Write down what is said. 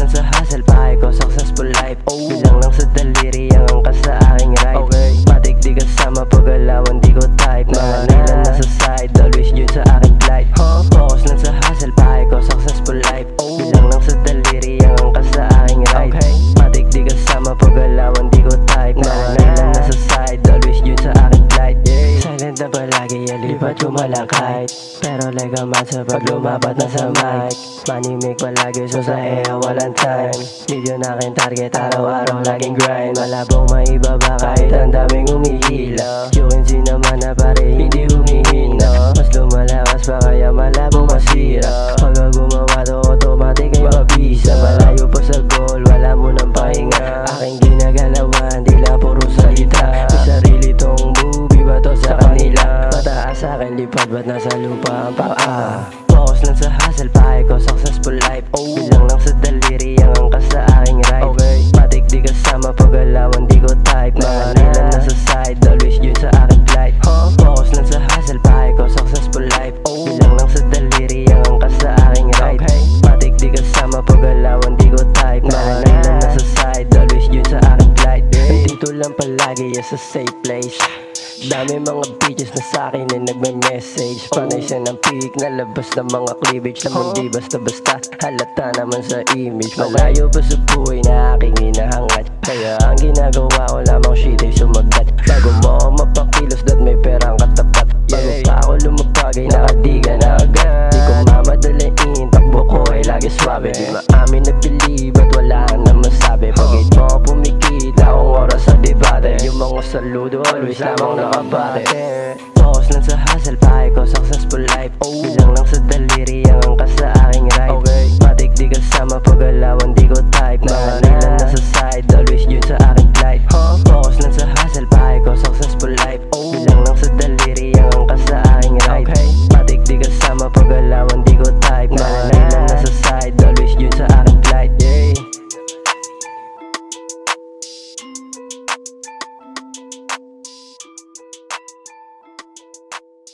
lang sa hustle, pahay ko successful life. Bilang lang sa daliri ang angkas sa aking ride. Matik di kasama pag-alawan, di ko type. Mga nila nasa side, always due sa aking flight. Focus lang sa hustle, pahay ko successful life. Bilang lang sa daliri ang angkas sa aking ride. Matik di kasama pag-alawan, di ko type. Mga nila nasa side, always due sa aking flight. Silent na palagi, lipat kumalakay. Pero like a matcha pag lumapat na sa mic. Manimik palagi, so sa walang time. Video na aking target, araw-araw laging grind. Malabong maibaba kahit ang daming umihila. UNC naman na pare, hindi humihina. Mas lumalakas pa kaya malabong masira. Pagka gumawa to, automatic ay mabisa. Malayo pa sa goal, wala mo ng pahinga. Aking ginagalawan, di lang puro salita. May sarili tong movie ba to sa kanila. Mataas sa akin, lipad ba't nasa lupa ang paa. Focus lang sa hustle, pahay ko successful life. Bilang lang sa daliri ang angkas sa aking ride. Matik di kasama pag-alawan, di ko type. Mga nila nasa side, always due sa aking flight. Focus lang sa hustle, pahay ko successful life. Bilang lang sa daliri ang angkas sa aking ride. Matik di kasama pag-alawan, di ko type. Mga nila nasa side, always due sa aking flight. Nandito lang palagi, sa safe place. Dami mga bitches na sa'kin na nagme-message. Panay siya ng peak, nalabas ng mga cleavage. Naman di basta-basta, halata naman sa image. Malayo pa sa buhay na aking hinahangat. Kaya ang ginagawa ko lamang shit ay sumagat. Bago mo ako mapakilos dat may perang katapat. Bago pa ako lumapagay, nakadiga na agad. Di ko mamadalain, takbo ko ay lagi swabe. Di maamin na believe at wala na masabi. Pag mo pumikita akong oras sa debate. Yung mga saludo always lamang nakabate. Focus lang sa hustle, pahay ko successful life. Bilang lang sa daliri